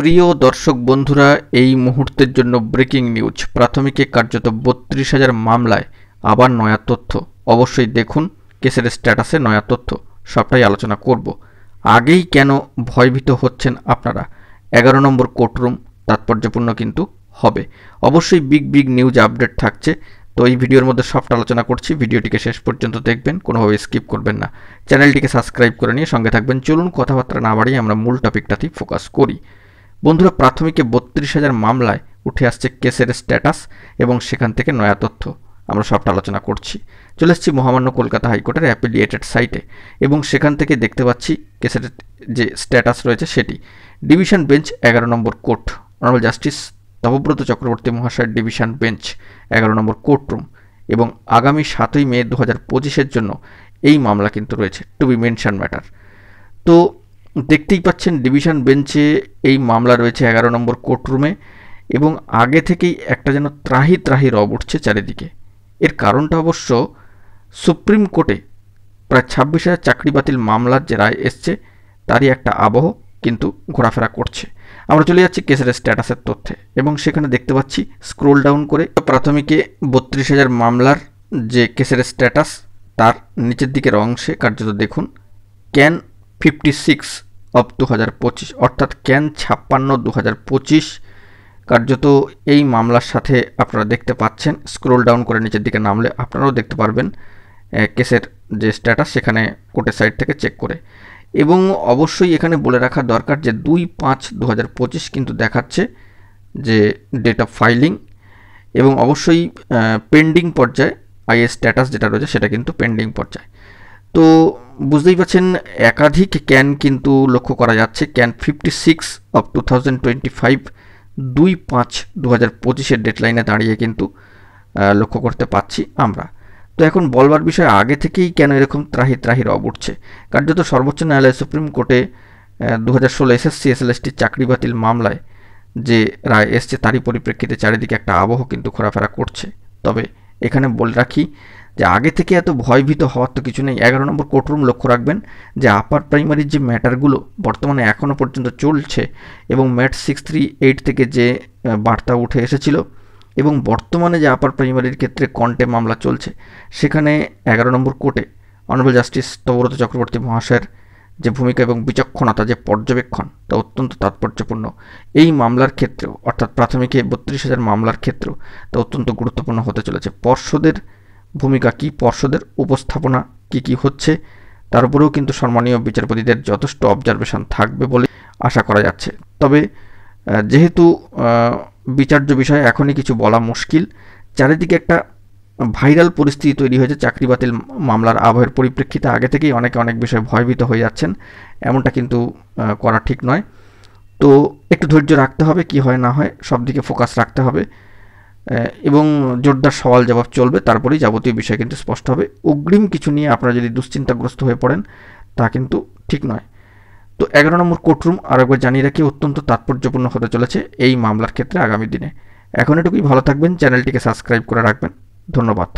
প্রিয় দর্শক বন্ধুরা, এই মুহূর্তের জন্য ব্রেকিং নিউজ। প্রাথমিকে কার্যত ৩২,০০০ মামলায় আবার নয়া তথ্য। অবশ্যই দেখুন কেসের স্ট্যাটাসে নয়া তথ্য, সবটাই আলোচনা করব। আগেই কেন ভয়ভীত হচ্ছেন আপনারা? ১১ নম্বর কোর্টরুম তাৎপর্যপূর্ণ কিন্তু হবে। অবশ্যই বিগ নিউজ আপডেট থাকছে, তো এই ভিডিওর মধ্যে সবটা আলোচনা করছি। ভিডিওটিকে শেষ পর্যন্ত দেখবেন, কোনোভাবে স্কিপ করবেন না। চ্যানেলটিকে সাবস্ক্রাইব করে নিয়ে সঙ্গে থাকবেন। চলুন কথাবার্তা না বাড়িয়ে আমরা মূল টপিকটাতেই ফোকাস করি। বন্ধুরা, প্রাথমিকে ৩২,০০০ মামলায় উঠে আসছে কেসের স্ট্যাটাস এবং সেখান থেকে নয়া তথ্য, আমরা সবটা আলোচনা করছি। চলে এসেছি মহামান্য কলকাতা হাইকোর্টের অ্যাপিলিয়েটেড সাইটে এবং সেখান থেকে দেখতে পাচ্ছি কেসের যে স্ট্যাটাস রয়েছে সেটি। Division bench ১১ number court, honourable justice Tapabrata Chakraborty মহাশয়ের ডিভিশন বেঞ্চ ১১ নম্বর কোর্টরুম, এবং আগামী ৭ই মে ২০২৫-এর জন্য এই মামলা কিন্তু রয়েছে, টু বি মেনশন ম্যাটার। তো দেখতেই পাচ্ছেন ডিভিশন বেঞ্চে এই মামলা রয়েছে ১১ নম্বর কোর্টরুমে, এবং আগে থেকেই একটা যেন ত্রাহি রব উঠছে চারিদিকে। এর কারণটা অবশ্য সুপ্রিম কোর্টে প্রায় ২৬,০০০ চাকরি বাতিল মামলার যে রায় এসছে তারই একটা আবহ কিন্তু ঘোরাফেরা করছে। আমরা চলে যাচ্ছি কেসের স্ট্যাটাসের তথ্যে এবং সেখানে দেখতে পাচ্ছি স্ক্রোল ডাউন করে প্রাথমিকে ৩২,০০০ মামলার যে কেসের স্ট্যাটাস তার নিচের দিকের অংশে কার্যত দেখুন ক্যান 56 অফ 2025, অর্থাৎ ক্যান 56 2025 কার্যত এই মামলার সাথে আপনারা দেখতে পাচ্ছেন। স্ক্রোল ডাউন করে নিচের দিকে নামলে আপনারাও দেখতে পারবেন কেসের যে স্ট্যাটাস সেখানে কোর্টের সাইড থেকে চেক করে। এবং অবশ্যই এখানে বলে রাখা দরকার যে 2/5/2025 কিন্তু দেখাচ্ছে যে ডেট অফ ফাইলিং, এবং অবশ্যই পেন্ডিং পর্যায়ে আইএস স্ট্যাটাস যেটা রয়েছে সেটা কিন্তু পেন্ডিং পর্যায়ে। তো বুঝতেই পারছেন একাধিক ক্যান কিন্তু লক্ষ্য করা যাচ্ছে। ক্যান 56 অফ 2025 2/5/2025 ডেডলাইনে দাঁড়িয়ে কিন্তু লক্ষ্য করতে পাচ্ছি আমরা। তো এখন বলবার বিষয়, আগে থেকেই কেন এরকম ত্রাহি রব উঠছে? কার্যত সর্বোচ্চ ন্যায়ালয় সুপ্রিম কোর্টে 2016 এসএসসি এসএলএসটি চাকরি বাতিল মামলায় যে রায় এসছে তারই পরিপ্রেক্ষিতে চারিদিকে একটা আবহ কিন্তু ঘোরাফেরা করছে। তবে এখানে বলে রাখি যে আগে থেকে এত ভয়ভীত হওয়ার তো কিছু নেই। 11 নম্বর কোর্টরুম লক্ষ্য রাখবেন যে আপার প্রাইমারির যে ম্যাটারগুলো বর্তমানে এখনও পর্যন্ত চলছে, এবং ম্যাট 638 থেকে যে বার্তা উঠে এসেছিল, এবং বর্তমানে যে আপার প্রাইমারির ক্ষেত্রে কন্টে মামলা চলছে, সেখানে 11 নম্বর কোর্টে অনারেবল জাস্টিস তপব্রত চক্রবর্তী মহাশয়ের যে ভূমিকা এবং বিচক্ষণতা, যে পর্যবেক্ষণ, তা অত্যন্ত তাৎপর্যপূর্ণ। এই মামলার ক্ষেত্রেও, অর্থাৎ প্রাথমিকে ৩২,০০০ মামলার ক্ষেত্রেও তা অত্যন্ত গুরুত্বপূর্ণ হতে চলেছে। পর্ষদের ভূমিকা কী, পর্ষদের উপস্থাপনা কী হচ্ছে, তার উপরেও কিন্তু সম্মানীয় বিচারপতিদের যথেষ্ট অবজারভেশন থাকবে বলে আশা করা যাচ্ছে। তবে যেহেতু বিচার্য বিষয়ে এখনই কিছু বলা মুশকিল, চারিদিকে একটা ভাইরাল পরিস্থিতি তৈরি হয়েছে চাকরি বাতিল মামলার আবহের পরিপ্রেক্ষিতে। আগে থেকেই অনেক বিষয়ে ভয়ভীত হয়ে যাচ্ছেন, এমনটা কিন্তু করা ঠিক নয়। তো একটু ধৈর্য রাখতে হবে, কি হয় না হয় সব দিকে ফোকাস রাখতে হবে, এবং জোরদার সওয়াল জবাব চলবে, তারপরেই যাবতীয় বিষয় কিন্তু স্পষ্ট হবে। অগ্রিম কিছু নিয়ে আপনারা যদি দুশ্চিন্তাগ্রস্ত হয়ে পড়েন তা কিন্তু ঠিক নয়। তো 11 নম্বর কোর্টরুম আরেকবার জানিয়ে রাখি অত্যন্ত তাৎপর্যপূর্ণ হতে চলেছে এই মামলার ক্ষেত্রে আগামী দিনে। এখন এটুকুই, ভালো থাকবেন, চ্যানেলটিকে সাবস্ক্রাইব করে রাখবেন। ধন্যবাদ।